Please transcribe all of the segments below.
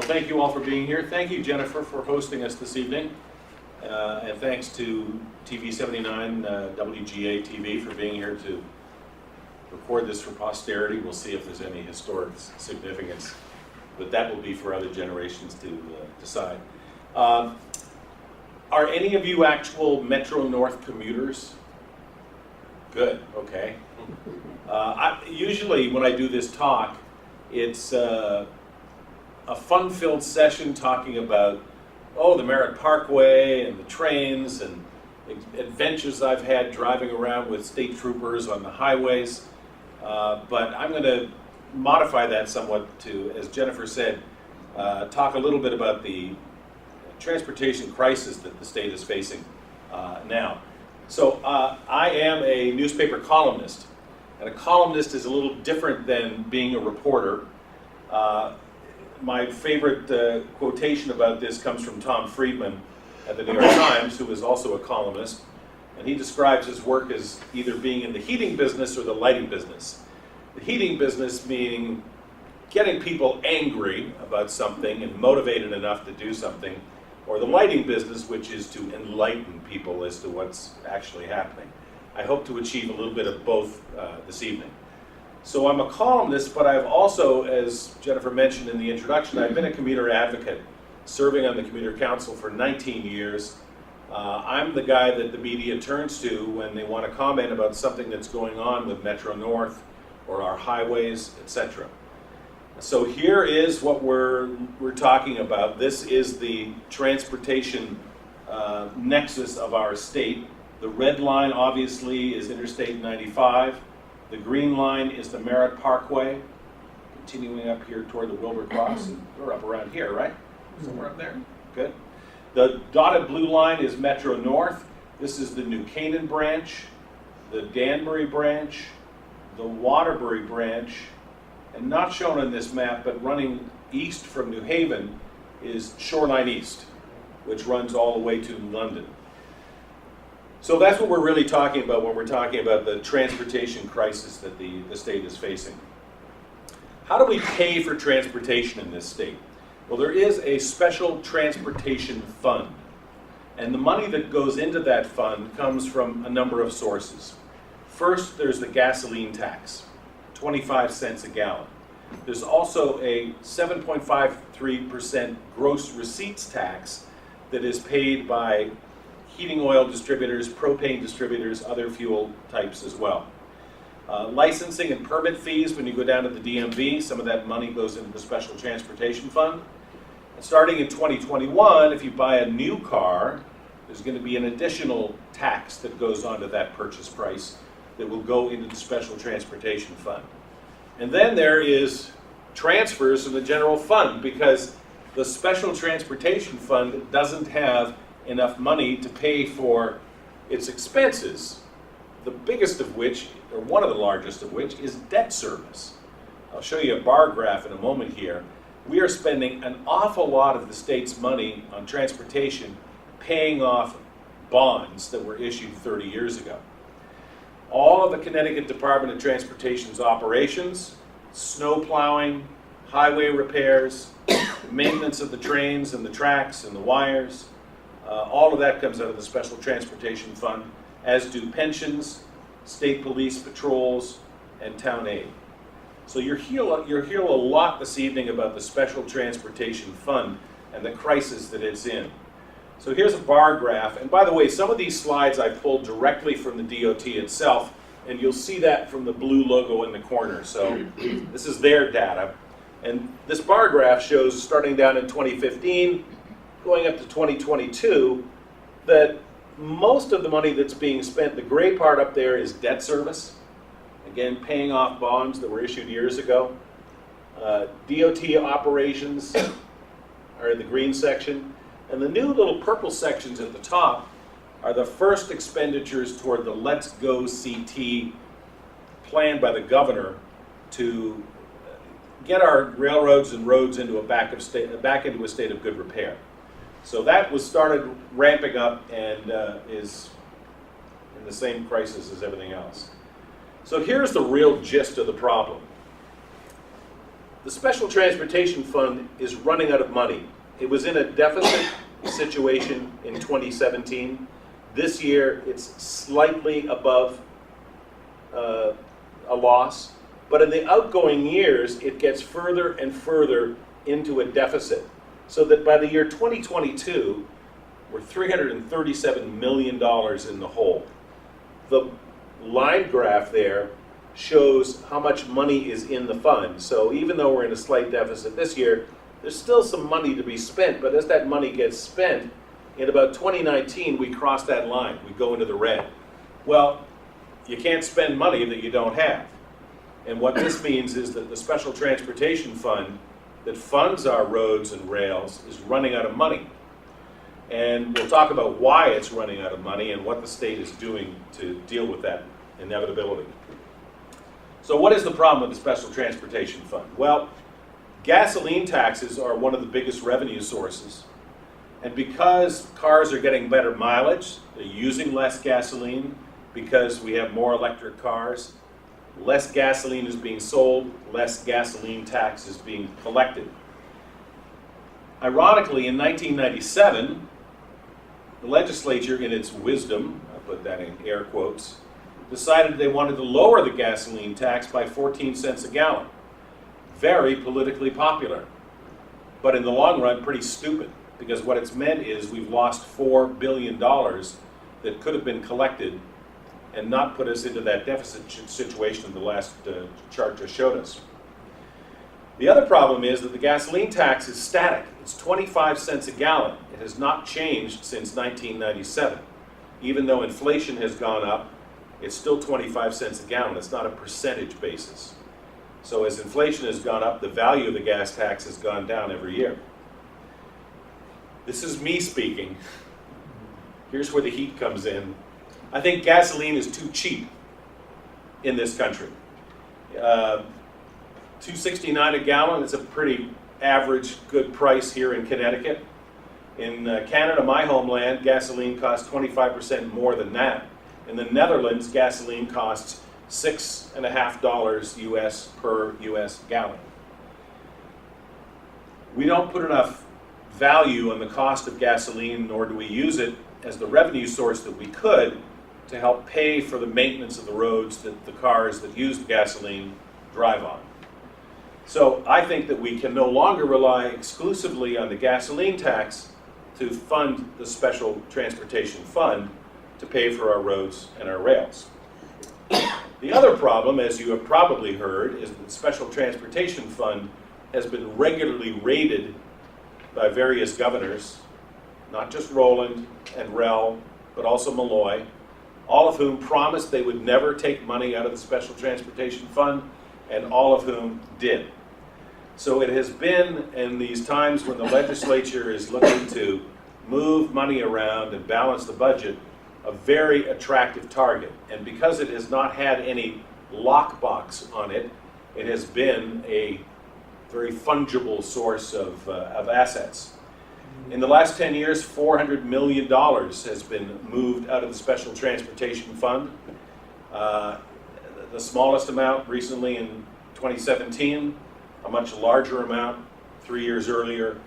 thank you all for being here. Thank you, Jennifer, for hosting us this evening. And thanks to TV 79, WGA TV, for being here to record this for posterity. We'll see if there's any historic significance, but that will be for other generations to decide. Are any of you actual MetroNorth commuters? Good, okay. Usually when I do this talk, it's a fun-filled session talking about, the Merritt Parkway and the trains and adventures I've had driving around with state troopers on the highways. But I'm going to modify that somewhat to, as Jennifer said, talk a little bit about the transportation crisis that the state is facing now. So I am a newspaper columnist, and a columnist is a little different than being a reporter. My favorite quotation about this comes from Tom Friedman at the New York Times, who is also a columnist, and he describes his work as either being in the heating business or the lighting business. The heating business meaning getting people angry about something and motivated enough to do something, or the lighting business, which is to enlighten people as to what's actually happening. I hope to achieve a little bit of both this evening. So I'm a columnist, but I've also, as Jennifer mentioned in the introduction, I've been a commuter advocate, serving on the Commuter Council for 19 years. I'm the guy that the media turns to when they want to comment about something that's going on with MetroNorth or our highways, etc. So here is what we're talking about. This is the transportation nexus of our state. The red line, obviously, is Interstate 95. The green line is the Merritt Parkway, continuing up here toward the Wilbur Cross. We're up around here, right? Somewhere up there? Good. The dotted blue line is MetroNorth. This is the New Canaan branch, the Danbury branch, the Waterbury branch, and not shown on this map, but running east from New Haven is Shoreline East, which runs all the way to London. So that's what we're really talking about when we're talking about the transportation crisis that the state is facing. How do we pay for transportation in this state? Well, there is a special transportation fund, and the money that goes into that fund comes from a number of sources. First, there's the gasoline tax, 25 cents a gallon. There's also a 7.53% gross receipts tax that is paid by heating oil distributors, propane distributors, other fuel types as well. Licensing and permit fees, when you go down to the DMV, some of that money goes into the Special Transportation Fund. And starting in 2021, if you buy a new car, there's going to be an additional tax that goes onto that purchase price that will go into the Special Transportation Fund. And then there is transfers from the general fund, because the Special Transportation Fund doesn't have enough money to pay for its expenses, the biggest of which, or one of the largest of which, is debt service. I'll show you a bar graph in a moment here. We are spending an awful lot of the state's money on transportation paying off bonds that were issued 30 years ago. All of the Connecticut Department of Transportation's operations, snow plowing, highway repairs, maintenance of the trains and the tracks and the wires, all of that comes out of the Special Transportation Fund, as do pensions, state police patrols, and town aid. So you'll hear a lot this evening about the Special Transportation Fund and the crisis that it's in. So here's a bar graph, and by the way, some of these slides I pulled directly from the DOT itself, and you'll see that from the blue logo in the corner. So this is their data. And this bar graph shows, starting down in 2015, going up to 2022, that most of the money that's being spent, the gray part up there, is debt service. Again, paying off bonds that were issued years ago. DOT operations are in the green section. And the new little purple sections at the top are the first expenditures toward the Let's Go CT plan by the governor to get our railroads and roads into back into a state of good repair. So that was started ramping up and is in the same crisis as everything else. So here's the real gist of the problem. The Special Transportation Fund is running out of money. It was in a deficit situation in 2017. This year, it's slightly above a loss, but in the outgoing years, it gets further and further into a deficit, so that by the year 2022, we're $337 million in the hole. The line graph there shows how much money is in the fund. So even though we're in a slight deficit this year, there's still some money to be spent, but as that money gets spent, in about 2019, we cross that line, we go into the red. Well, you can't spend money that you don't have. And what this means is that the Special Transportation Fund that funds our roads and rails is running out of money. And we'll talk about why it's running out of money and what the state is doing to deal with that inevitability. So what is the problem with the Special Transportation Fund? Well, gasoline taxes are one of the biggest revenue sources. And because cars are getting better mileage, they're using less gasoline, because we have more electric cars, less gasoline is being sold, less gasoline tax is being collected. Ironically, in 1997, the legislature, in its wisdom, I put that in air quotes, decided they wanted to lower the gasoline tax by 14 cents a gallon. Very politically popular, but in the long run, pretty stupid, because what it's meant is we've lost $4 billion that could have been collected and not put us into that deficit situation the last chart just showed us. The other problem is that the gasoline tax is static. It's 25 cents a gallon. It has not changed since 1997. Even though inflation has gone up, it's still 25 cents a gallon. It's not a percentage basis. So as inflation has gone up, the value of the gas tax has gone down every year. This is me speaking. Here's where the heat comes in. I think gasoline is too cheap in this country. $2.69 a gallon is a pretty average good price here in Connecticut. In Canada, my homeland, gasoline costs 25% more than that. In the Netherlands, gasoline costs $6.50 US per US gallon. We don't put enough value on the cost of gasoline, nor do we use it as the revenue source that we could to help pay for the maintenance of the roads that the cars that use the gasoline drive on. So I think that we can no longer rely exclusively on the gasoline tax to fund the Special Transportation Fund to pay for our roads and our rails. The other problem, as you have probably heard, is that the Special Transportation Fund has been regularly raided by various governors, not just Rowland and Rel, but also Malloy, all of whom promised they would never take money out of the Special Transportation Fund, and all of whom did. So it has been, in these times when the legislature is looking to move money around and balance the budget, a very attractive target. And because it has not had any lockbox on it, it has been a very fungible source of assets. In the last 10 years, $400 million has been moved out of the Special Transportation Fund. The smallest amount recently in 2017, a much larger amount 3 years earlier,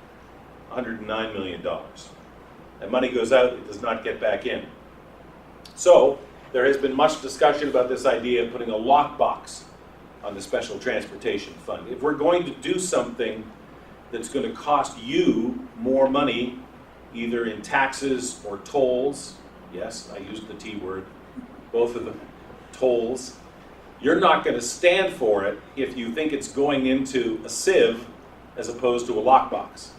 $109 million. That money goes out, it does not get back in. So there has been much discussion about this idea of putting a lockbox on the Special Transportation Fund. If we're going to do something that's going to cost you more money, either in taxes or tolls, yes, I used the T word, both of them, tolls, you're not going to stand for it if you think it's going into a sieve as opposed to a lockbox.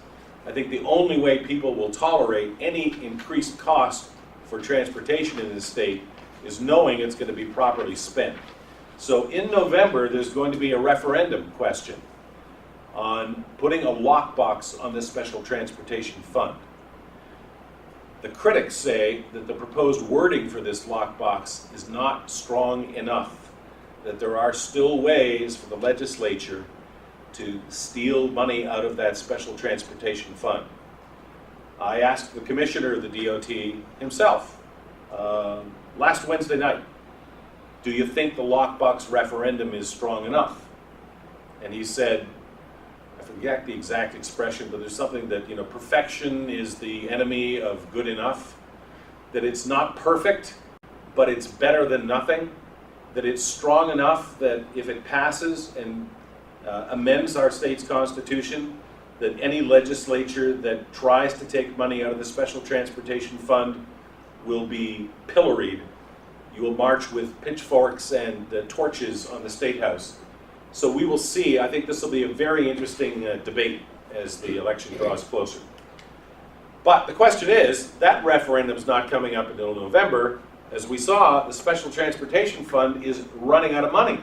I think the only way people will tolerate any increased cost for transportation in this state is knowing it's going to be properly spent. So in November, there's going to be a referendum question on putting a lockbox on this Special Transportation Fund. The critics say that the proposed wording for this lockbox is not strong enough, that there are still ways for the legislature to steal money out of that Special Transportation Fund. I asked the commissioner of the DOT himself last Wednesday night, do you think the lockbox referendum is strong enough? And he said, I forget the exact expression, but there's something that, you know, perfection is the enemy of good enough, that it's not perfect, but it's better than nothing, that it's strong enough that if it passes and amends our state's constitution, that any legislature that tries to take money out of the Special Transportation Fund will be pilloried. You will march with pitchforks and torches on the State House. So we will see. I think this will be a very interesting debate as the election draws closer. But the question is, that referendum's not coming up until November. As we saw, the Special Transportation Fund is running out of money.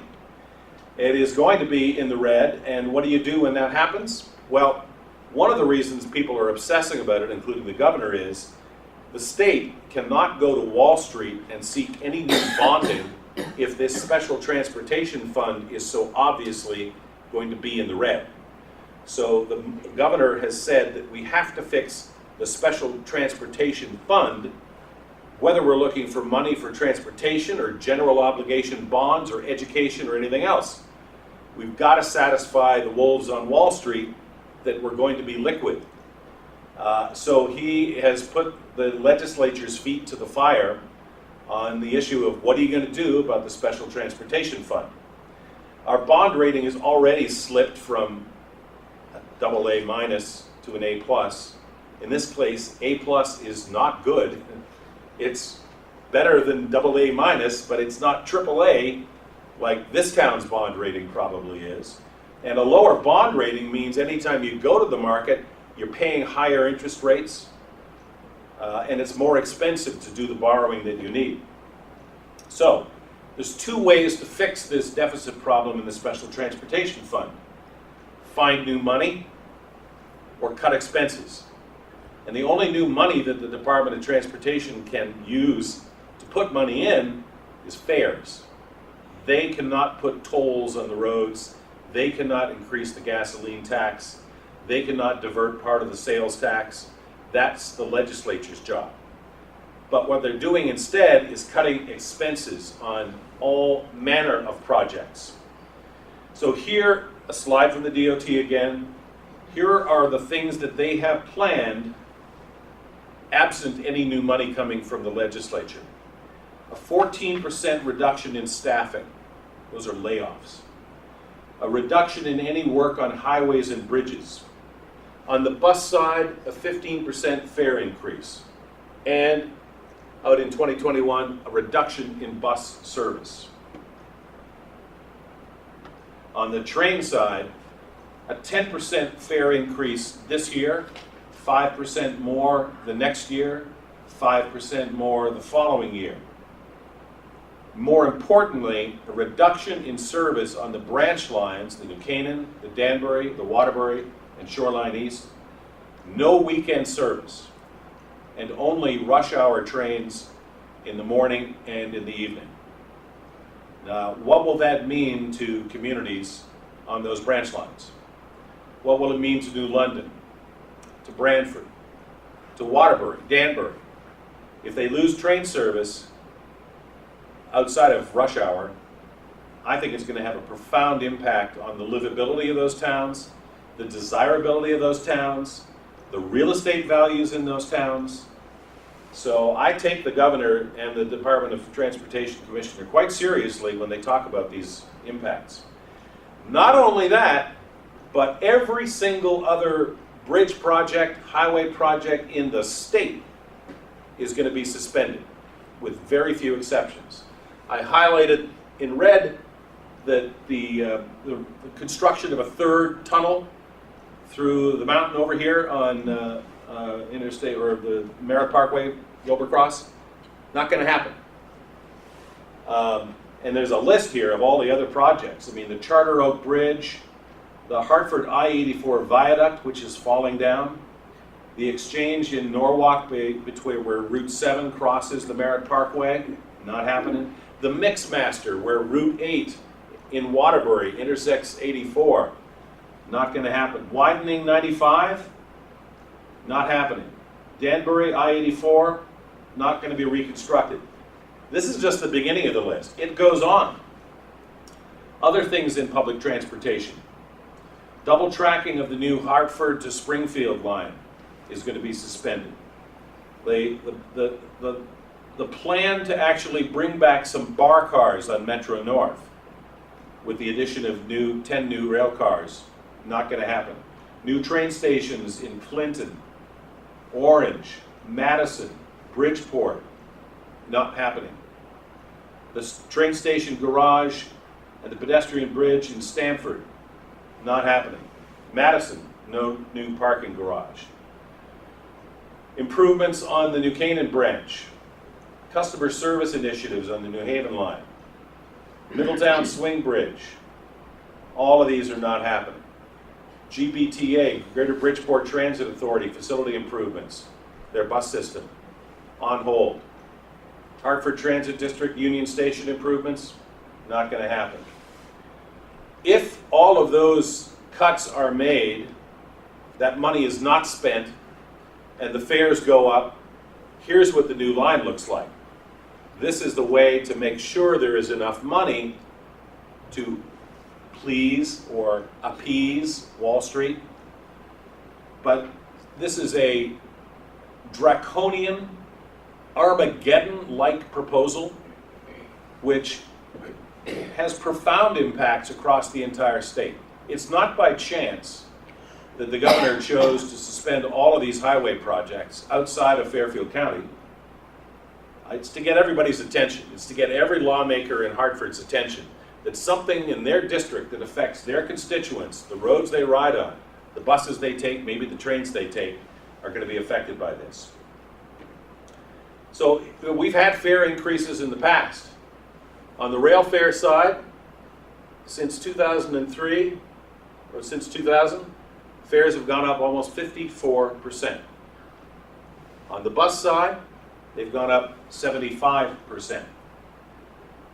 It is going to be in the red, and what do you do when that happens? Well, one of the reasons people are obsessing about it, including the governor, is the state cannot go to Wall Street and seek any new bonding if this Special Transportation Fund is so obviously going to be in the red. So the governor has said that we have to fix the Special Transportation Fund, whether we're looking for money for transportation or general obligation bonds or education or anything else. We've got to satisfy the wolves on Wall Street that we're going to be liquid. So he has put the legislature's feet to the fire on the issue of what are you going to do about the Special Transportation Fund. Our bond rating has already slipped from AA- to an A+. In this case, A+ is not good. It's better than AA-, but it's not AAA like this town's bond rating probably is. And a lower bond rating means anytime you go to the market, you're paying higher interest rates, and it's more expensive to do the borrowing that you need. So there's two ways to fix this deficit problem in the Special Transportation Fund. Find new money or cut expenses. And the only new money that the Department of Transportation can use to put money in is fares. They cannot put tolls on the roads. They cannot increase the gasoline tax. They cannot divert part of the sales tax. That's the legislature's job. But what they're doing instead is cutting expenses on all manner of projects. So here, a slide from the DOT again. Here are the things that they have planned absent any new money coming from the legislature. A 14% reduction in staffing. Those are layoffs. A reduction in any work on highways and bridges. On the bus side, a 15% fare increase. And out in 2021, a reduction in bus service. On the train side, a 10% fare increase this year, 5% more the next year, 5% more the following year. More importantly, a reduction in service on the branch lines, the New Canaan, the Danbury, the Waterbury, and Shoreline East. No weekend service, and only rush hour trains in the morning and in the evening. Now, what will that mean to communities on those branch lines? What will it mean to New London, to Brantford, to Waterbury, Danbury? If they lose train service outside of rush hour, I think it's going to have a profound impact on the livability of those towns, the desirability of those towns, the real estate values in those towns. So I take the governor and the Department of Transportation Commissioner quite seriously when they talk about these impacts. Not only that, but every single other bridge project, highway project in the state is going to be suspended, with very few exceptions. I highlighted in red that the construction of a third tunnel through the mountain over here on Interstate, or the Merritt Parkway, Wilbur Cross, not going to happen. And there's a list here of all the other projects. I mean, the Charter Oak Bridge, the Hartford I-84 viaduct, which is falling down, the exchange in Norwalk between where Route 7 crosses the Merritt Parkway, not happening. The Mixmaster, where Route 8 in Waterbury intersects 84, not going to happen. Widening 95, not happening. Danbury I-84, not going to be reconstructed. This is just the beginning of the list. It goes on. Other things in public transportation. Double tracking of the new Hartford to Springfield line is going to be suspended. The plan to actually bring back some bar cars on MetroNorth with the addition of 10 new rail cars, not going to happen. New train stations in Clinton, Orange, Madison, Bridgeport, not happening. The train station garage and the pedestrian bridge in Stamford, not happening. Madison, no new parking garage. Improvements on the New Canaan branch. Customer service initiatives on the New Haven line. Middletown Swing Bridge. All of these are not happening. GBTA, Greater Bridgeport Transit Authority, facility improvements, their bus system, on hold. Hartford Transit District Union Station improvements, not going to happen. If all of those cuts are made, that money is not spent, and the fares go up, here's what the new line looks like. This is the way to make sure there is enough money to please or appease Wall Street. But this is a draconian, Armageddon-like proposal which has profound impacts across the entire state. It's not by chance that the governor chose to suspend all of these highway projects outside of Fairfield County. It's to get everybody's attention. It's to get every lawmaker in Hartford's attention that something in their district that affects their constituents, the roads they ride on, the buses they take, maybe the trains they take, are going to be affected by this. So we've had fare increases in the past. On the rail fare side, since 2003, or since 2000, fares have gone up almost 54%. On the bus side, they've gone up 75%.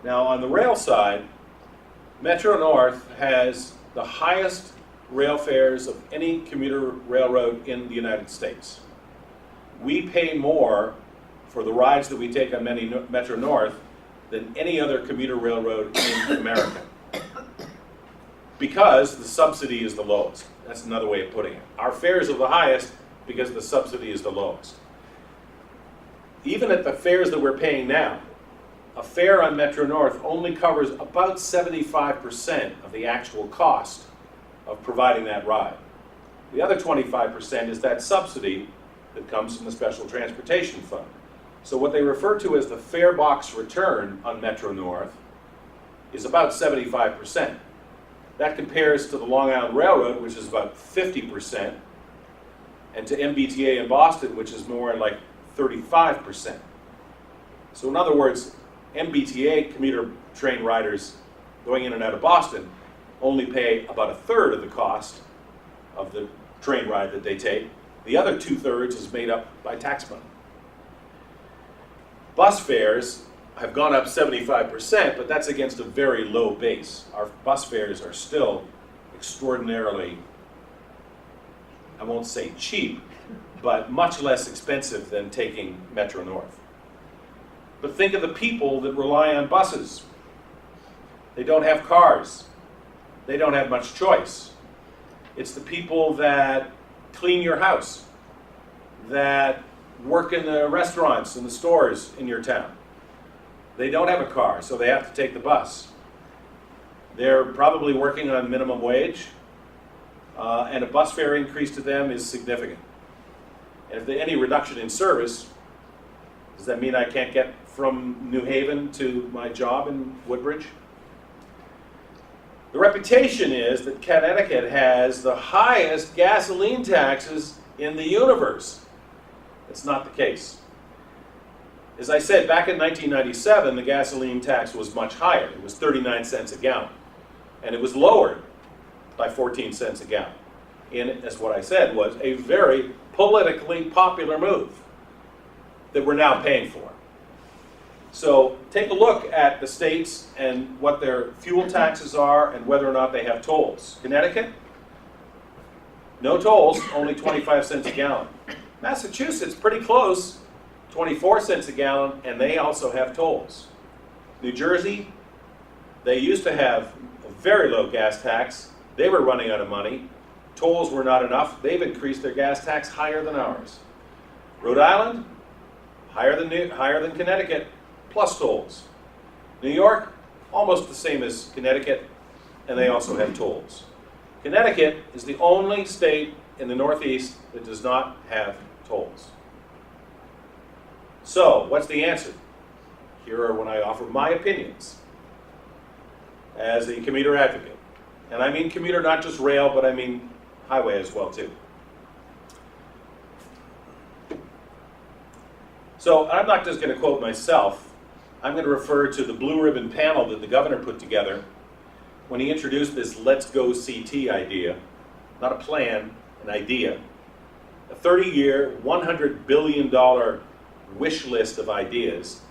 Now on the rail side, MetroNorth has the highest rail fares of any commuter railroad in the United States. We pay more for the rides that we take on MetroNorth than any other commuter railroad in America, because the subsidy is the lowest. That's another way of putting it. Our fares are the highest because the subsidy is the lowest. Even at the fares that we're paying now, a fare on MetroNorth only covers about 75% of the actual cost of providing that ride. The other 25% is that subsidy that comes from the Special Transportation Fund. So what they refer to as the fare box return on MetroNorth is about 75%. That compares to the Long Island Railroad, which is about 50%, and to MBTA in Boston, which is more like 35%. So in other words, MBTA commuter train riders going in and out of Boston only pay about a third of the cost of the train ride that they take. The other 2/3 is made up by tax money. Bus fares have gone up 75%, but that's against a very low base. Our bus fares are still extraordinarily, I won't say cheap, but much less expensive than taking MetroNorth. But think of the people that rely on buses. They don't have cars. They don't have much choice. It's the people that clean your house, that work in the restaurants and the stores in your town. They don't have a car, so they have to take the bus. They're probably working on minimum wage, and a bus fare increase to them is significant. And if there's any reduction in service, does that mean I can't get from New Haven to my job in Woodbridge? The reputation is that Connecticut has the highest gasoline taxes in the universe. It's not the case. As I said, back in 1997, the gasoline tax was much higher. It was 39 cents a gallon. And it was lowered by 14 cents a gallon. And as what I said was a very politically popular move that we're now paying for. So take a look at the states and what their fuel taxes are and whether or not they have tolls. Connecticut, no tolls, only 25 cents a gallon. Massachusetts, pretty close, 24 cents a gallon, and they also have tolls. New Jersey, they used to have a very low gas tax. They were running out of money. tolls were not enough. They've increased their gas tax higher than ours. Rhode Island, higher than Connecticut, plus tolls. New York, almost the same as Connecticut, and they also have tolls. Connecticut is the only state in the Northeast that does not have tolls. So, what's the answer? Here are when I offer my opinions as a commuter advocate. And I mean commuter, not just rail, but I mean highway as well too. So I'm not just going to quote myself. I'm going to refer to the blue ribbon panel that the governor put together when he introduced this Let's Go CT idea. Not a plan, an idea. A 30-year, $100 billion wish list of ideas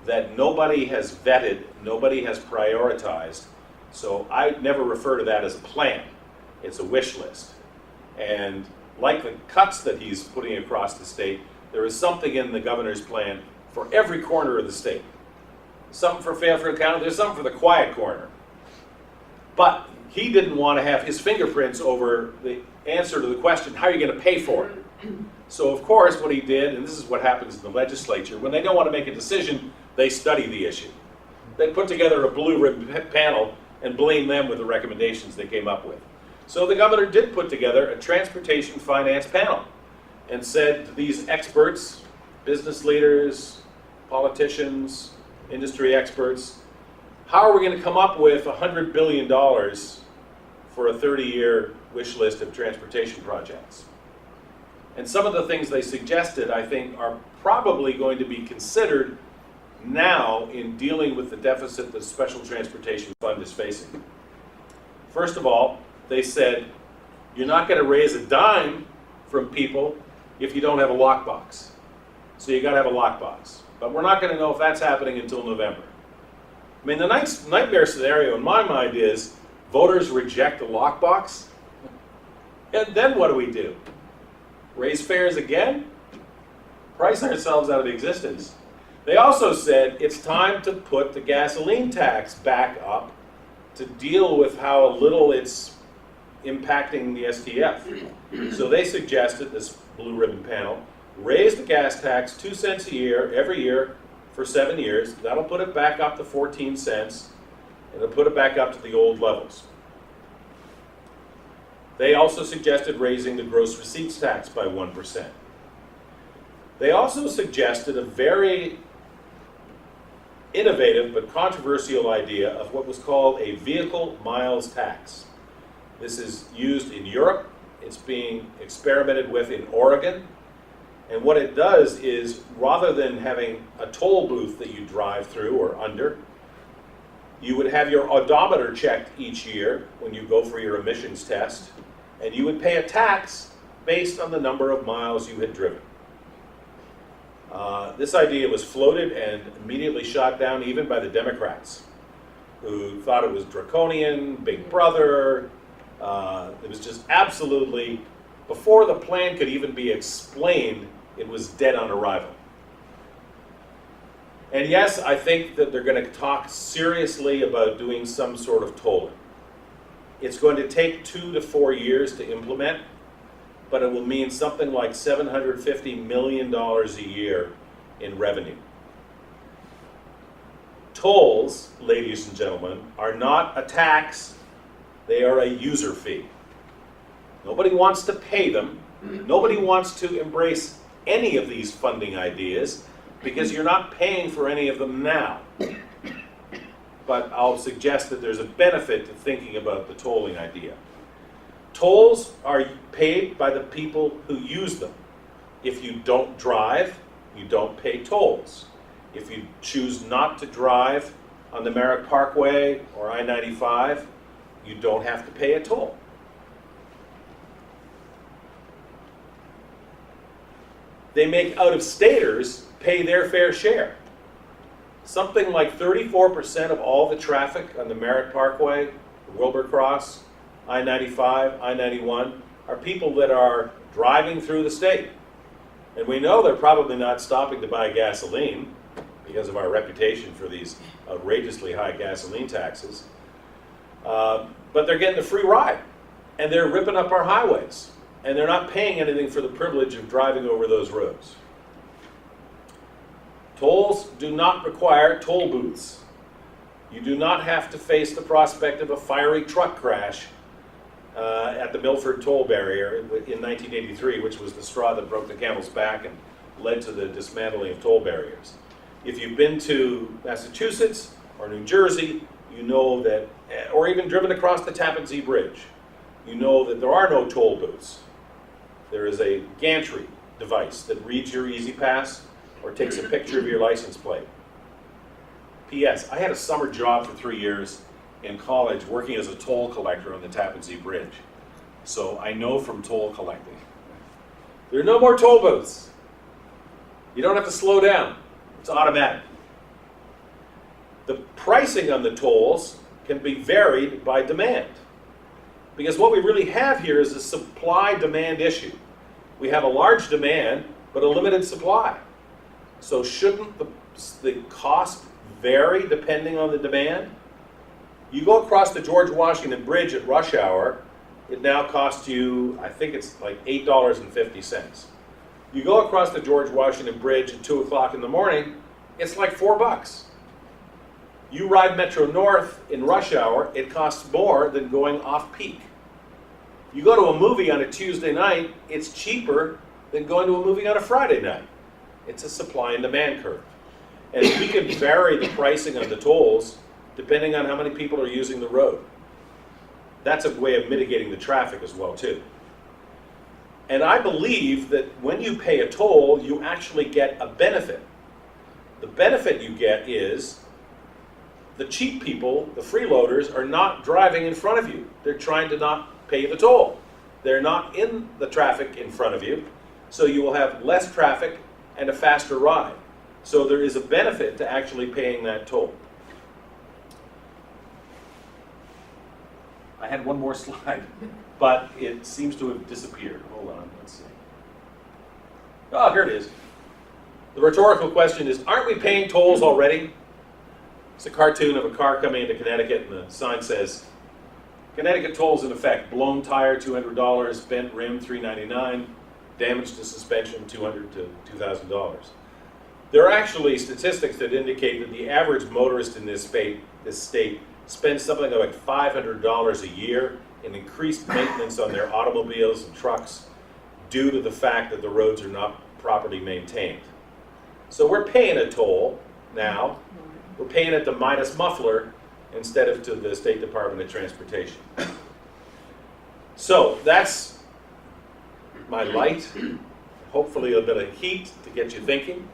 that nobody has vetted, nobody has prioritized. So I never refer to that as a plan. It's a wish list. And like the cuts that he's putting across the state, there is something in the governor's plan for every corner of the state. Something for Fairfield County, there's something for the quiet corner. But he didn't want to have his fingerprints over the answer to the question, how are you going to pay for it? So of course what he did, and this is what happens in the legislature, when they don't want to make a decision, they study the issue. They put together a blue ribbon panel and blame them with the recommendations they came up with. So the governor did put together a transportation finance panel and said to these experts, business leaders, politicians, industry experts, how are we going to come up with $100 billion for a 30-year wish list of transportation projects? And some of the things they suggested, I think, are probably going to be considered now in dealing with the deficit that the Special Transportation Fund is facing. First of all, they said, you're not going to raise a dime from people if you don't have a lockbox. So you got to have a lockbox. But we're not going to know if that's happening until November. I mean, the nightmare scenario in my mind is voters reject the lockbox, and then what do? Raise fares again? Price ourselves out of existence. They also said it's time to put the gasoline tax back up to deal with how little it's impacting the STF. So they suggested, this blue ribbon panel, raise the gas tax 2 cents a year, every year, for 7 years. That'll put it back up to 14 cents, and it'll put it back up to the old levels. They also suggested raising the gross receipts tax by 1%. They also suggested a very innovative but controversial idea of what was called a vehicle miles tax. This is used in Europe. It's being experimented with in Oregon. And what it does is, rather than having a toll booth that you drive through or under, you would have your odometer checked each year when you go for your emissions test, and you would pay a tax based on the number of miles you had driven. This idea was floated and immediately shot down even by the Democrats, who thought it was draconian, Big Brother. It was just absolutely, before the plan could even be explained, it was dead on arrival. And yes, I think that they're going to talk seriously about doing some sort of tolling. It's going to take 2 to 4 years to implement, but it will mean something like $750 million a year in revenue. Tolls, ladies and gentlemen, are not a tax, they are a user fee. Nobody wants to pay them. Nobody wants to embrace any of these funding ideas because you're not paying for any of them now. But I'll suggest that there's a benefit to thinking about the tolling idea. Tolls are paid by the people who use them. If you don't drive, you don't pay tolls. If you choose not to drive on the Merrick Parkway or I-95, you don't have to pay a toll. They make out-of-staters pay their fair share. Something like 34% of all the traffic on the Merritt Parkway, Wilbur Cross, I-95, I-91 are people that are driving through the state. And we know they're probably not stopping to buy gasoline because of our reputation for these outrageously high gasoline taxes. But they're getting a free ride. and they're ripping up our highways, and they're not paying anything for the privilege of driving over those roads. Tolls do not require toll booths. You do not have to face the prospect of a fiery truck crash at the Milford toll barrier in 1983, which was the straw that broke the camel's back and led to the dismantling of toll barriers. If you've been to Massachusetts or New Jersey, you know that, or even driven across the Tappan Zee Bridge, you know that there are no toll booths. There is a gantry device that reads your Easy Pass or takes a picture of your license plate. P.S. I had a summer job for 3 years in college working as a toll collector on the Tappan Zee Bridge. So I know from toll collecting. There are no more toll booths. You don't have to slow down. It's automatic. The pricing on the tolls can be varied by demand. Because what we really have here is a supply-demand issue. We have a large demand, but a limited supply. So shouldn't the cost vary depending on the demand? You go across the George Washington Bridge at rush hour, it now costs you, I think it's like $8.50. You go across the George Washington Bridge at 2 o'clock in the morning, it's like $4. You ride MetroNorth in rush hour, it costs more than going off-peak. You go to a movie on a Tuesday night, it's cheaper than going to a movie on a Friday night. It's a supply and demand curve. And we can vary the pricing on the tolls depending on how many people are using the road. That's a way of mitigating the traffic as well, too. And I believe that when you pay a toll, you actually get a benefit. The benefit you get is the cheap people, the freeloaders, are not driving in front of you. They're trying to not pay the toll. They're not in the traffic in front of you, so you will have less traffic and a faster ride. So there is a benefit to actually paying that toll. I had one more slide, but it seems to have disappeared. Hold on, let's see. Oh, here it is. The rhetorical question is, aren't we paying tolls already? It's a cartoon of a car coming into Connecticut, and the sign says, Connecticut tolls in effect, blown tire, $200, bent rim, $399, damage to suspension, $200 to $2,000. There are actually statistics that indicate that the average motorist in this state spends something like $500 a year in increased maintenance on their automobiles and trucks due to the fact that the roads are not properly maintained. So we're paying a toll now. We're paying it to Midas Muffler instead of to the State Department of Transportation. So that's my light, hopefully a bit of heat to get you thinking.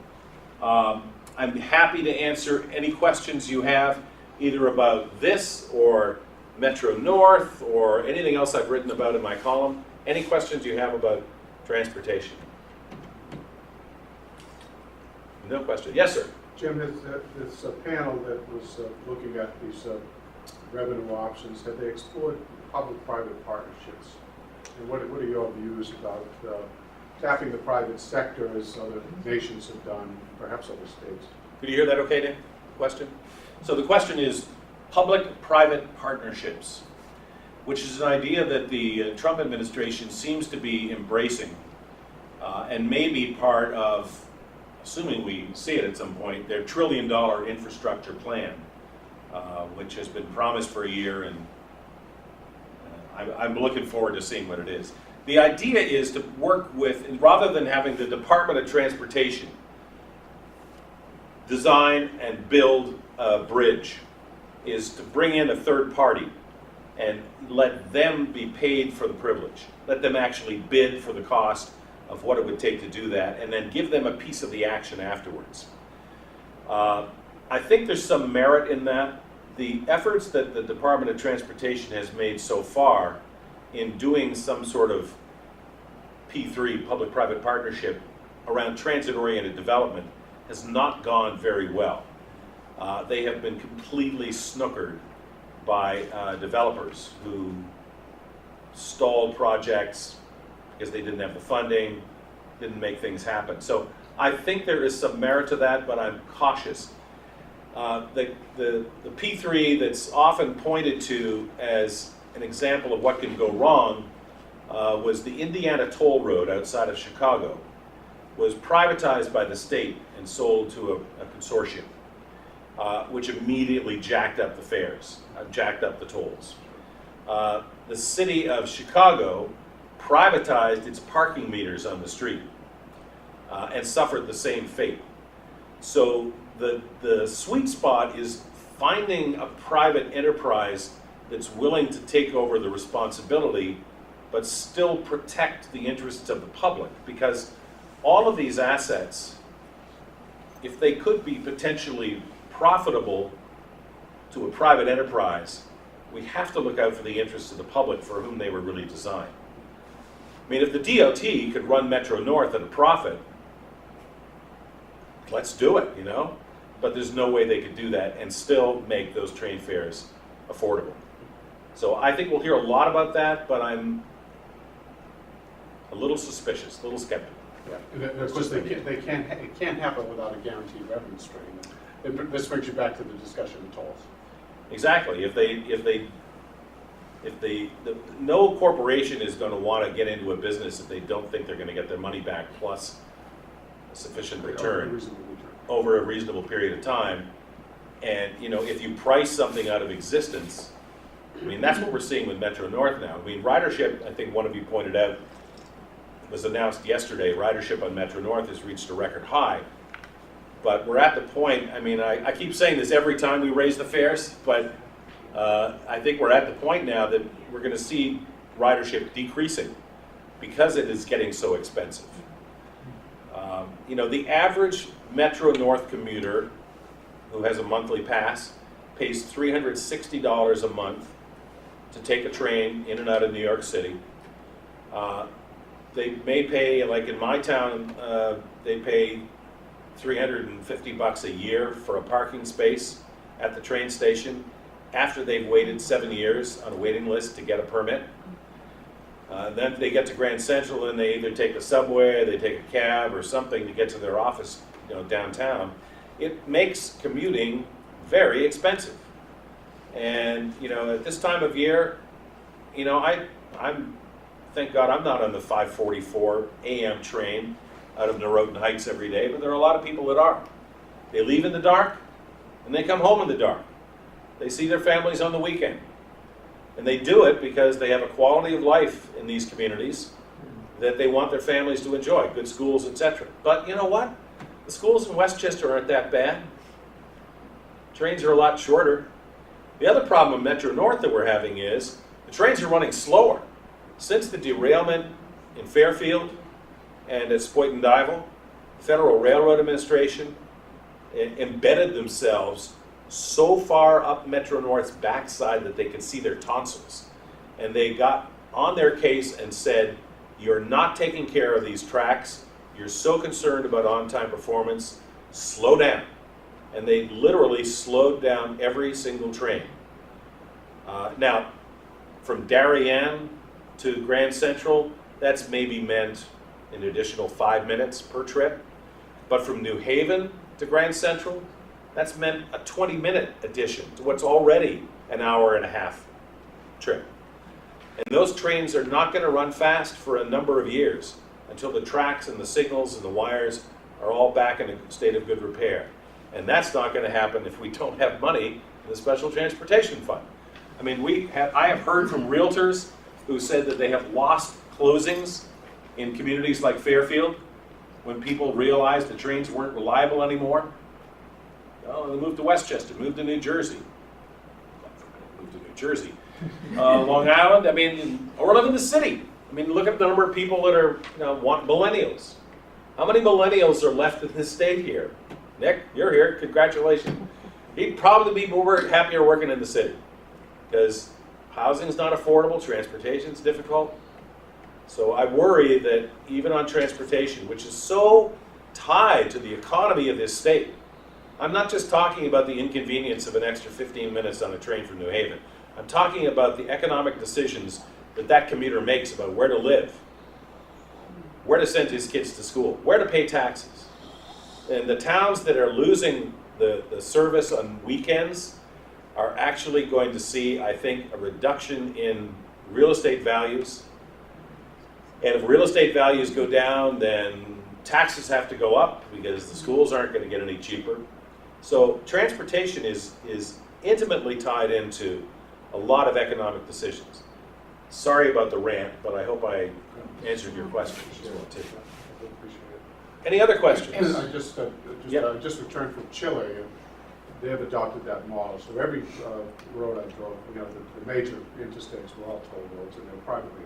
I'm happy to answer any questions you have, either about this or MetroNorth or anything else I've written about in my column. Any questions you have about transportation? No question. Yes, sir. Jim, this panel that was looking at these revenue options, have they explored public-private partnerships? And what are your views about tapping the private sector as other nations have done, perhaps other states? Could you hear that okay, Dan? Question? So the question is public-private partnerships, which is an idea that the Trump administration seems to be embracing and may be part of, assuming we see it at some point, their $1 trillion infrastructure plan, which has been promised for a year, and I'm looking forward to seeing what it is. The idea is to work with, rather than having the Department of Transportation design and build a bridge, is to bring in a third party and let them be paid for the privilege. Let them actually bid for the cost of what it would take to do that, and then give them a piece of the action afterwards. I think there's some merit in that. The efforts that the Department of Transportation has made so far in doing some sort of P3, public-private partnership, around transit-oriented development has not gone very well. They have been completely snookered by developers who stalled projects because they didn't have the funding, didn't make things happen. So I think there is some merit to that, but I'm cautious. The P3 that's often pointed to as an example of what can go wrong was the Indiana Toll Road outside of Chicago was privatized by the state and sold to a consortium, which immediately jacked up the fares, jacked up the tolls. The city of Chicago privatized its parking meters on the street and suffered the same fate. So the sweet spot is finding a private enterprise that's willing to take over the responsibility but still protect the interests of the public, because all of these assets, if they could be potentially profitable to a private enterprise, we have to look out for the interests of the public for whom they were really designed. I mean, if the DOT could run MetroNorth at a profit, let's do it, you know? But there's no way they could do that and still make those train fares affordable. So I think we'll hear a lot about that, but I'm a little suspicious, a little skeptical. Yeah, of course, it can't happen without a guaranteed revenue stream. And this brings you back to the discussion of tolls. Exactly. No corporation is going to want to get into a business if they don't think they're going to get their money back plus a sufficient return over a reasonable period of time. And you know, if you price something out of existence, I mean, that's what we're seeing with MetroNorth now. I mean, ridership, I think one of you pointed out, was announced yesterday. Ridership on MetroNorth has reached a record high. But we're at the point, I mean, I keep saying this every time we raise the fares, but I think we're at the point now that we're going to see ridership decreasing because it is getting so expensive. You know, the average MetroNorth commuter who has a monthly pass pays $360 a month to take a train in and out of New York City. They may pay, like in my town, they pay $350 a year for a parking space at the train station after they've waited 7 years on a waiting list to get a permit. Then they get to Grand Central and they either take the subway, they take a cab or something to get to their office, you know, downtown. It makes commuting very expensive. And you know, at this time of year, you know, I'm thank God I'm not on the 5:44 a.m. train out of Norotan Heights every day, but there are a lot of people that are. They leave in the dark and they come home in the dark. They see their families on the weekend. And they do it because they have a quality of life in these communities that they want their families to enjoy, good schools, etc. But you know what? The schools in Westchester aren't that bad. Trains are a lot shorter. The other problem with MetroNorth that we're having is the trains are running slower. Since the derailment in Fairfield and at Spoit and Dival, the Federal Railroad Administration embedded themselves so far up MetroNorth's backside that they could see their tonsils. And they got on their case and said, you're not taking care of these tracks, you're so concerned about on-time performance, slow down. And they literally slowed down every single train. Now, from Darien to Grand Central, that's maybe meant an additional 5 minutes per trip. But from New Haven to Grand Central, that's meant a 20-minute addition to what's already an hour and a half trip. And those trains are not going to run fast for a number of years until the tracks and the signals and the wires are all back in a state of good repair. And that's not going to happen if we don't have money in the Special Transportation Fund. I mean, I have heard from realtors who said that they have lost closings in communities like Fairfield when people realized the trains weren't reliable anymore. Oh, they moved to Westchester, moved to New Jersey. Moved to New Jersey. Long Island, I mean, or live in the city. I mean, look at the number of people that are, you know, want millennials. How many millennials are left in this state here? Nick, you're here, congratulations. He'd probably be happier working in the city because housing's not affordable, transportation's difficult. So I worry that even on transportation, which is so tied to the economy of this state, I'm not just talking about the inconvenience of an extra 15 minutes on a train from New Haven. I'm talking about the economic decisions that that commuter makes about where to live, where to send his kids to school, where to pay taxes. And the towns that are losing the service on weekends, are actually going to see, I think, a reduction in real estate values. And if real estate values go down, then taxes have to go up because the schools aren't going to get any cheaper. So transportation is intimately tied into a lot of economic decisions. Sorry about the rant, but I hope I answered your question as well too. I appreciate it. Any other questions? I just returned from Chile, and they've adopted that model. So every road I drove, the major interstates were all toll roads, and they're privately.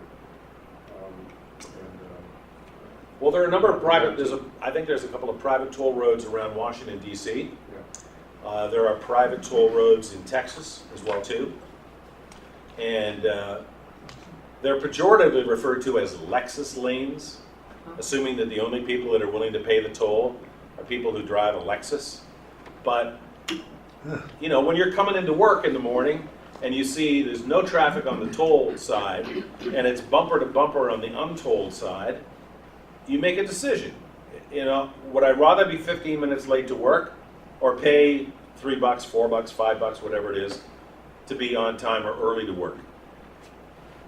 Well, there are a number of private, I think there's a couple of private toll roads around Washington, D.C. Yeah. There are private toll roads in Texas as well too. And they're pejoratively referred to as Lexus lanes, assuming that the only people that are willing to pay the toll are people who drive a Lexus. But, when you're coming into work in the morning and you see there's no traffic on the toll side and it's bumper to bumper on the untolled side, you make a decision. Would I rather be 15 minutes late to work or pay $3, $4, $5, whatever it is, to be on time or early to work?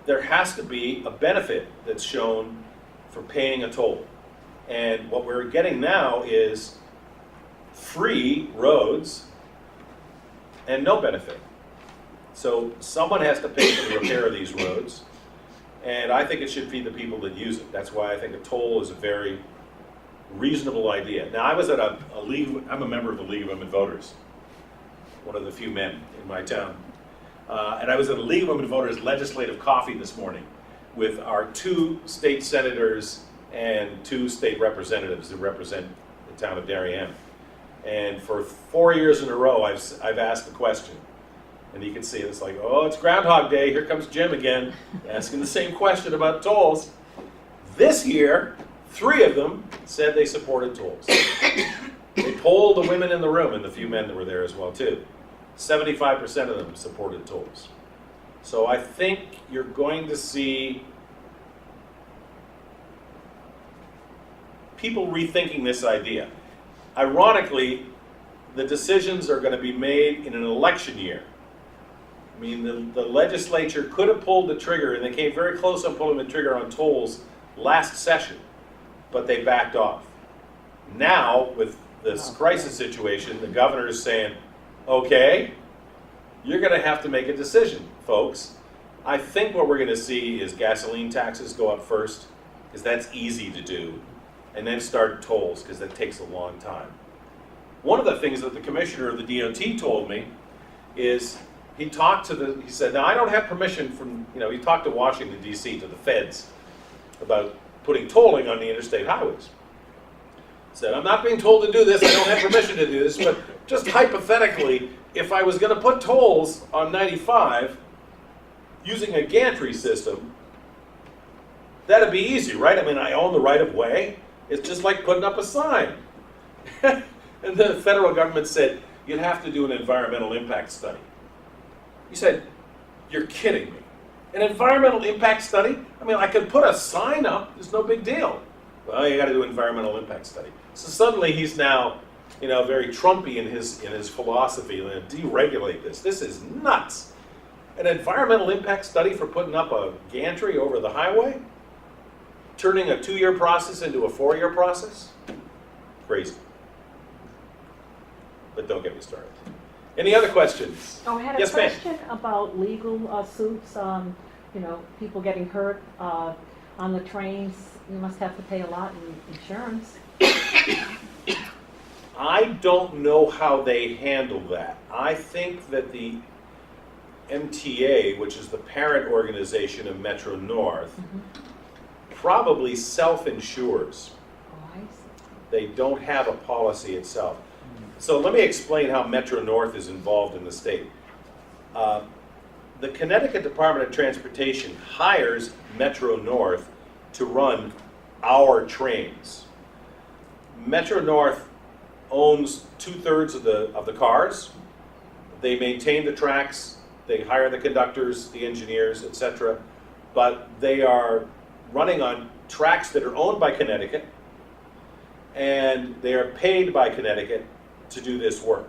There has to be a benefit that's shown for paying a toll. And what we're getting now is free roads and no benefit. So someone has to pay for the repair of these roads. And I think it should be the people that use it. That's why I think a toll is a very reasonable idea. Now, I was at a league, I'm a member of the League of Women Voters, one of the few men in my town. And I was at a League of Women Voters legislative coffee this morning with our 2 state senators and 2 state representatives who represent the town of Darien. And for 4 years in a row, I've asked the question. And you can see it's like, oh, it's Groundhog Day. Here comes Jim again, asking the same question about tolls. This year, 3 of them said they supported tolls. They polled the women in the room and the few men that were there as well, too. 75% of them supported tolls. So I think you're going to see people rethinking this idea. Ironically, the decisions are going to be made in an election year. I mean, the legislature could have pulled the trigger, and they came very close on pulling the trigger on tolls last session, but they backed off. Now, with this crisis situation, the governor is saying, okay, you're going to have to make a decision, folks. I think what we're going to see is gasoline taxes go up first, because that's easy to do, and then start tolls, because that takes a long time. One of the things that the commissioner of the DOT told me is he said, now I don't have permission from, he talked to Washington, D.C., to the feds about putting tolling on the interstate highways. He said, I'm not being told to do this, I don't have permission to do this, but just hypothetically, if I was going to put tolls on 95 using a gantry system, that'd be easy, right? I mean, I own the right of way. It's just like putting up a sign. And the federal government said, you'd have to do an environmental impact study. He said, you're kidding me. An environmental impact study? I mean, I could put a sign up, it's no big deal. Well, you got to do an environmental impact study. So suddenly he's now, very Trumpy in his philosophy, and deregulate this. This is nuts. An environmental impact study for putting up a gantry over the highway? Turning a 2-year process into a 4-year process? Crazy. But don't get me started. Any other questions? Oh, I had a Yes, ma'am. question about legal suits, people getting hurt on the trains. You must have to pay a lot in insurance. I don't know how they handle that. I think that the MTA, which is the parent organization of MetroNorth, probably self-insures. Oh, I see. They don't have a policy itself. So let me explain how MetroNorth is involved in the state. The Connecticut Department of Transportation hires MetroNorth to run our trains. MetroNorth owns 2/3 of the cars. They maintain the tracks. They hire the conductors, the engineers, etc. But they are running on tracks that are owned by Connecticut, and they are paid by Connecticut to do this work.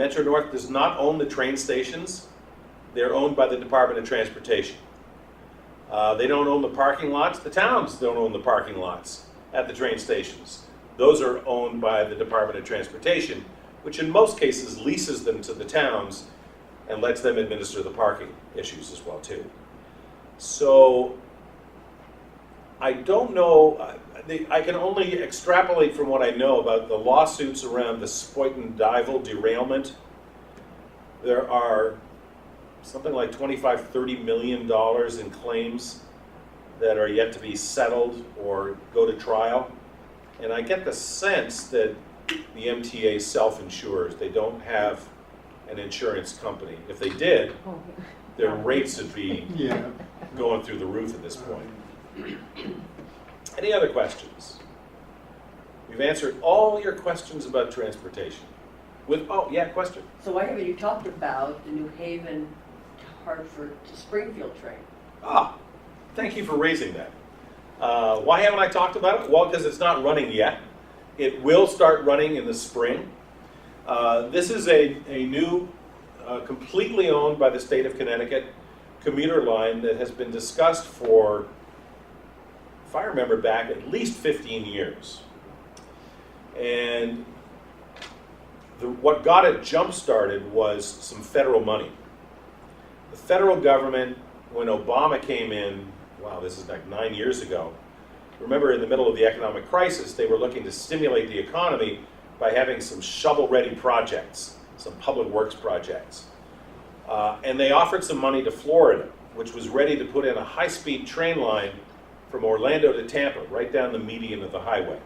MetroNorth does not own the train stations. They're owned by the Department of Transportation. They don't own the parking lots. The towns don't own the parking lots at the train stations. Those are owned by the Department of Transportation, which in most cases leases them to the towns and lets them administer the parking issues as well too. So I don't know, I can only extrapolate from what I know about the lawsuits around the Spoiten-Dival derailment. There are something like $25–30 million in claims that are yet to be settled or go to trial. And I get the sense that the MTA self-insures. They don't have an insurance company. If they did, Oh, their rates would be Yeah. going through the roof at this point. Any other questions? We've answered all your questions about transportation. Oh, yeah, question. So why haven't you talked about the New Haven to Hartford to Springfield train? Ah, thank you for raising that. Why haven't I talked about it? Well, because it's not running yet. It will start running in the spring. This is a new, completely owned by the state of Connecticut commuter line that has been discussed for, if I remember back, at least 15 years. And what got it jump-started was some federal money. The federal government, when Obama came in, wow, this is like 9 years ago, remember in the middle of the economic crisis, they were looking to stimulate the economy by having some shovel-ready projects, some public works projects. And they offered some money to Florida, which was ready to put in a high-speed train line from Orlando to Tampa, right down the median of the highway.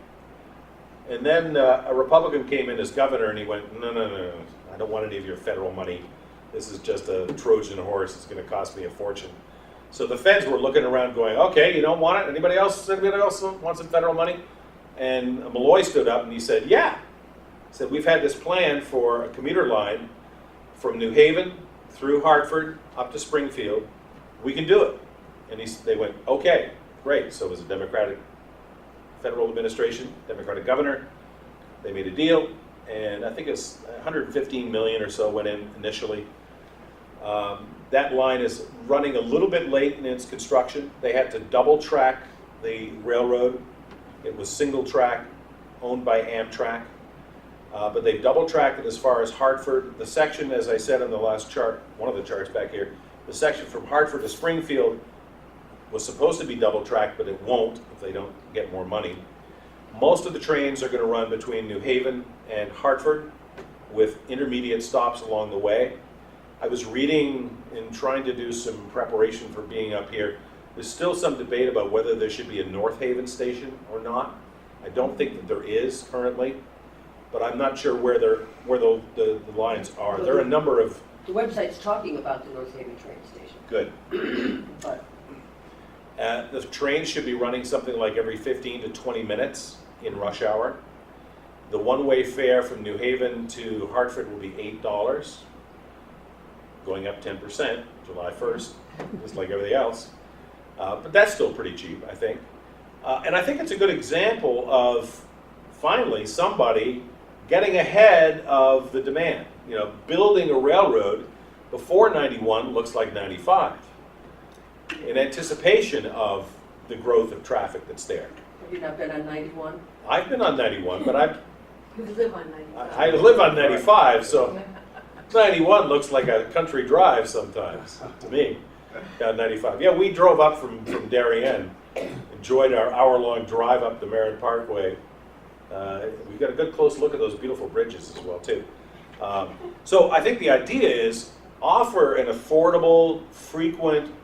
And then a Republican came in as governor and he went, no, I don't want any of your federal money. This is just a Trojan horse. It's going to cost me a fortune. So the feds were looking around going, okay, you don't want it? Anybody else want some federal money? And Malloy stood up and he said, yeah. He said, we've had this plan for a commuter line from New Haven through Hartford up to Springfield. We can do it. And they went, okay, great. So it was a Democratic federal administration, Democratic governor. They made a deal, and I think it's 115 million or so went in initially. That line is running a little bit late in its construction. They had to double track the railroad. It was single track, owned by Amtrak. But they've double tracked it as far as Hartford. The section, as I said on the last chart, one of the charts back here, the section from Hartford to Springfield was supposed to be double tracked, but it won't if they don't get more money. Most of the trains are going to run between New Haven and Hartford with intermediate stops along the way. I was reading and trying to do some preparation for being up here. There's still some debate about whether there should be a North Haven station or not. I don't think that there is currently, but I'm not sure where the lines are. There are a number of... The website's talking about the North Haven train station. Good. But The trains should be running something like every 15 to 20 minutes in rush hour. The one-way fare from New Haven to Hartford will be $8, going up 10%, July 1st, just like everything else. But that's still pretty cheap, I think. And I think it's a good example of, finally, somebody getting ahead of the demand. You know, building a railroad before 91 looks like 95. In anticipation of the growth of traffic that's there. have you not been on 91? I've been on 91, but You live on 95. I live on 95, so 91 looks like a country drive sometimes to me. Down 95. Yeah, we drove up from Darien, enjoyed our hour-long drive up the Merritt Parkway. We got a good close look at those beautiful bridges as well too. So I think the idea is offer an affordable, frequent,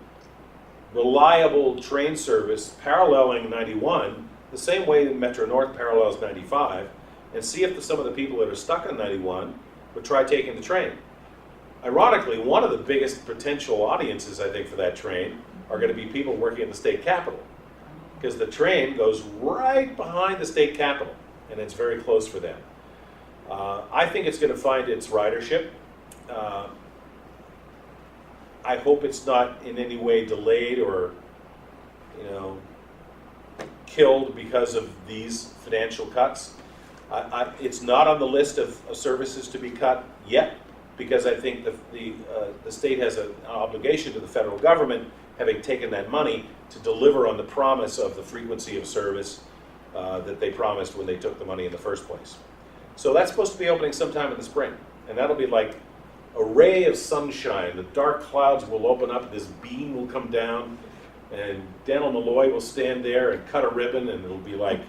reliable train service paralleling 91, the same way that MetroNorth parallels 95, and see if some of the people that are stuck on 91 would try taking the train. Ironically, one of the biggest potential audiences, I think, for that train are going to be people working in the state capitol, because the train goes right behind the state capitol, and it's very close for them. I think it's going to find its ridership. I hope it's not in any way delayed or, killed because of these financial cuts. It's not on the list of services to be cut yet, because I think the state has an obligation to the federal government, having taken that money, to deliver on the promise of the frequency of service that they promised when they took the money in the first place. So that's supposed to be opening sometime in the spring, and that'll be like a ray of sunshine. The dark clouds will open up, this beam will come down, and Daniel Malloy will stand there and cut a ribbon, and it'll be like,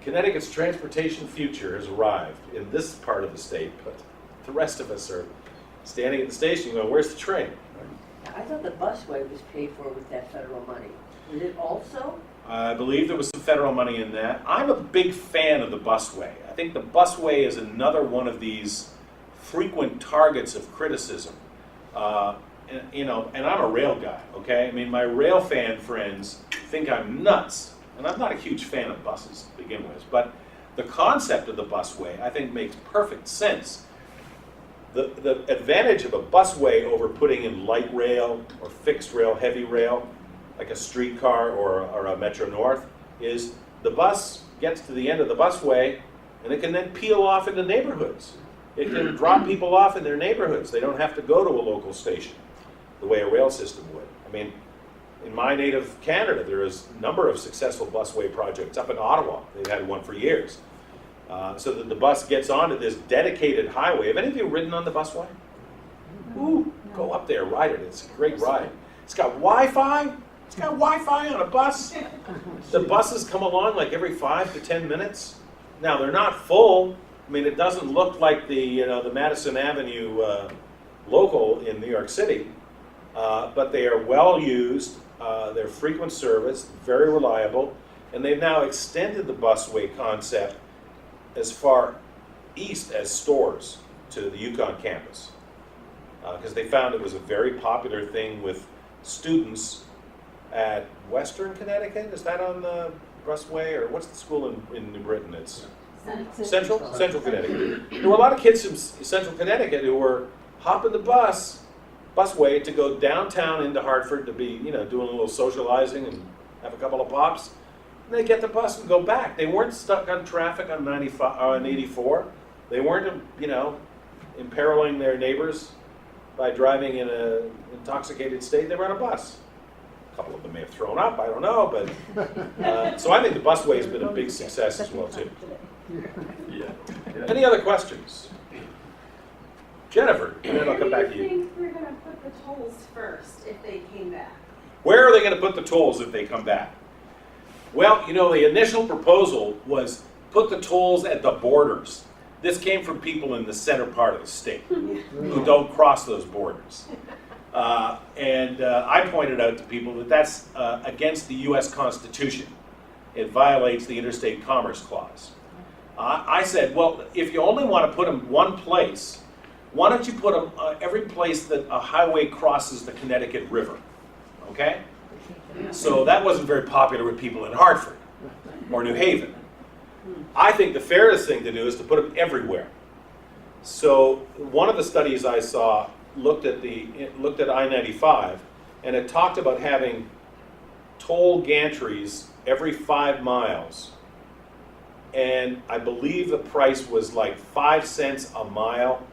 Connecticut's transportation future has arrived in this part of the state, but the rest of us are standing at the station going, where's the train? I thought the busway was paid for with that federal money. Was it also? I believe there was some federal money in that. I'm a big fan of the busway. I think the busway is another one of these frequent targets of criticism. And I'm a rail guy, okay? I mean, my rail fan friends think I'm nuts, and I'm not a huge fan of buses to begin with, but the concept of the busway, I think, makes perfect sense. The advantage of a busway over putting in light rail or fixed rail, heavy rail, like a streetcar or a MetroNorth, is the bus gets to the end of the busway and it can then peel off into neighborhoods. It can drop people off in their neighborhoods. They don't have to go to a local station the way a rail system would. I mean, in my native Canada, there is a number of successful busway projects. Up in Ottawa, they've had one for years. So that the bus gets onto this dedicated highway. Have any of you ridden on the busway? Ooh, go up there, ride it. It's a great ride. It's got Wi-Fi. It's got Wi-Fi on a bus. The buses come along like every 5 to 10 minutes. Now, they're not full. I mean, it doesn't look like the Madison Avenue local in New York City, but they are well used. They're frequent service, very reliable, and they've now extended the busway concept as far east as Stores to the Yukon campus, because they found it was a very popular thing with students at Western Connecticut. Is that on the busway, or what's the school in New Britain? It's Central Connecticut. There were a lot of kids from Central Connecticut who were hopping the busway to go downtown into Hartford to be, doing a little socializing and have a couple of pops. And they get the bus and go back. They weren't stuck on traffic on 84. They weren't, imperiling their neighbors by driving in an intoxicated state. They were on a bus. A couple of them may have thrown up, I don't know, but so I think the busway has been a big success as well too. Yeah. Any other questions? Jennifer, and then I'll come back to you. Where do you think we're going to put the tolls first if they came back? Where are they going to put the tolls if they come back? Well, the initial proposal was put the tolls at the borders. This came from people in the center part of the state who don't cross those borders. And I pointed out to people that that's against the U.S. Constitution. It violates the Interstate Commerce Clause. I said, well, if you only want to put them one place, why don't you put them every place that a highway crosses the Connecticut River, okay? So that wasn't very popular with people in Hartford or New Haven. I think the fairest thing to do is to put them everywhere. So one of the studies I saw looked at I-95, and it talked about having toll gantries every 5 miles. And I believe the price was like 5 cents a mile.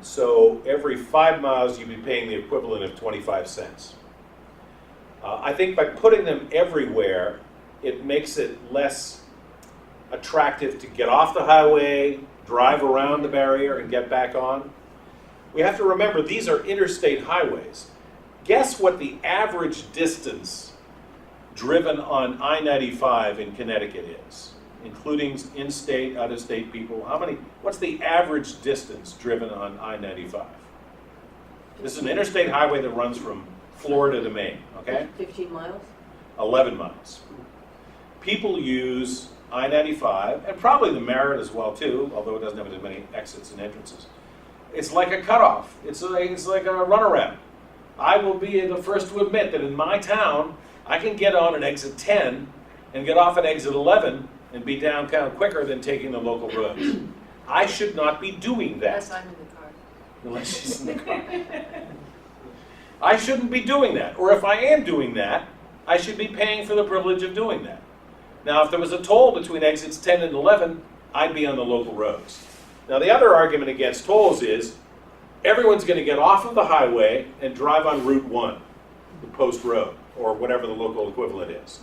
So every 5 miles you'd be paying the equivalent of 25 cents. I think by putting them everywhere, it makes it less attractive to get off the highway, drive around the barrier, and get back on. We have to remember these are interstate highways. Guess what the average distance driven on I-95 in Connecticut is, including in-state, out-of-state people? What's the average distance driven on I-95? This is an interstate highway that runs from Florida to Maine, okay? 15 miles? 11 miles. People use I-95, and probably the Merritt as well too, although it doesn't have as many exits and entrances. It's like a cutoff. It's like a runaround. I will be the first to admit that in my town, I can get on an exit 10 and get off at exit 11 and be downtown quicker than taking the local roads. I should not be doing that. Unless I'm in the car. Unless she's in the car. I shouldn't be doing that. Or if I am doing that, I should be paying for the privilege of doing that. Now, if there was a toll between exits 10 and 11, I'd be on the local roads. Now, the other argument against tolls is everyone's going to get off of the highway and drive on Route 1, the post road, or whatever the local equivalent is.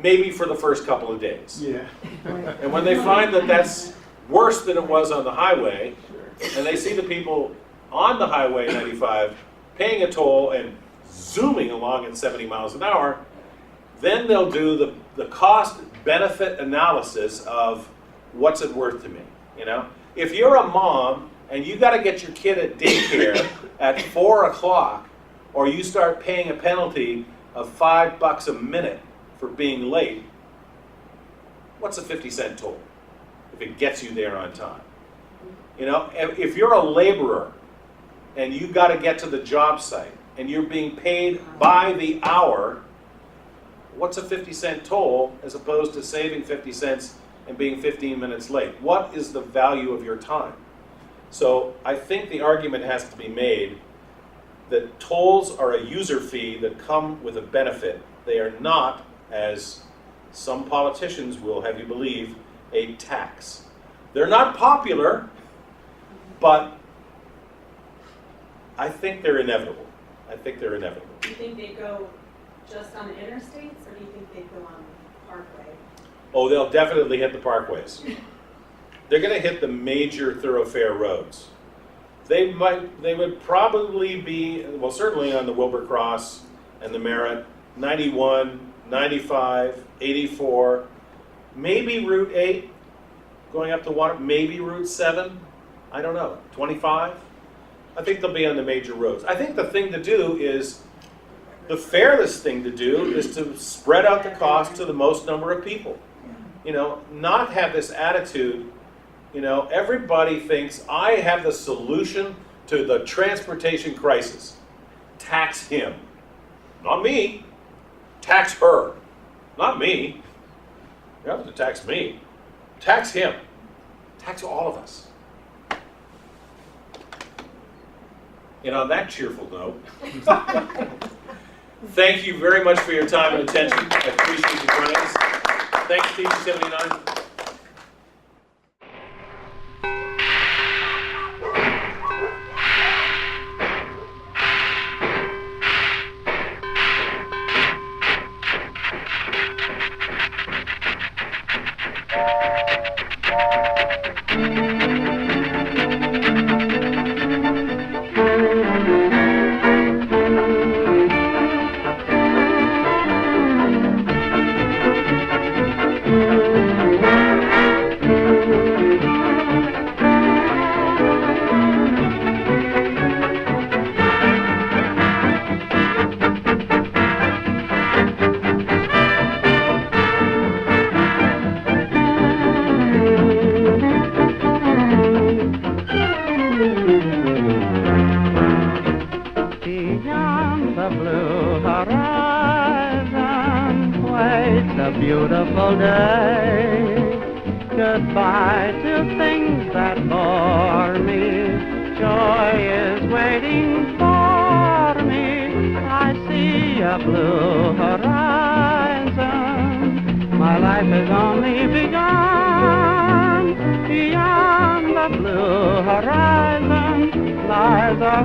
Maybe for the first couple of days. Yeah. And when they find that that's worse than it was on the highway, and they see the people on the Highway 95 paying a toll and zooming along at 70 miles an hour, then they'll do the cost-benefit analysis of what's it worth to me, you know? If you're a mom and you got to get your kid at daycare at 4 o'clock, or you start paying a penalty of $5 a minute for being late, what's a 50-cent toll if it gets you there on time? You know, if you're a laborer and you got to get to the job site and you're being paid by the hour, what's a 50-cent toll as opposed to saving 50 cents and being 15 minutes late? What is the value of your time? So I think the argument has to be made that tolls are a user fee that come with a benefit. They are not, as some politicians will have you believe, a tax. They're not popular, but I think they're inevitable. I think they're inevitable. Do you think they go just on the interstates, or do you think they go on the parkway? Oh, they'll definitely hit the parkways. They're going to hit the major thoroughfare roads. They would probably be, well, certainly on the Wilbur Cross and the Merritt, 91, 95, 84, maybe Route 8 going up to water, maybe Route 7, I don't know, 25. I think they'll be on the major roads. I think the thing to do is, the fairest thing to do is to spread out the cost to the most number of people. You know, not have this attitude, you know, everybody thinks I have the solution to the transportation crisis. Tax him. Not me. Tax her. Not me. You don't have to tax me. Tax him. Tax all of us. And on that cheerful note, thank you very much for your time and attention. I appreciate you joining us. Thanks, Teacher 79. Beautiful day. Goodbye to things that bore me. Joy is waiting for me. I see a blue horizon. My life has only begun. Beyond the blue horizon lies a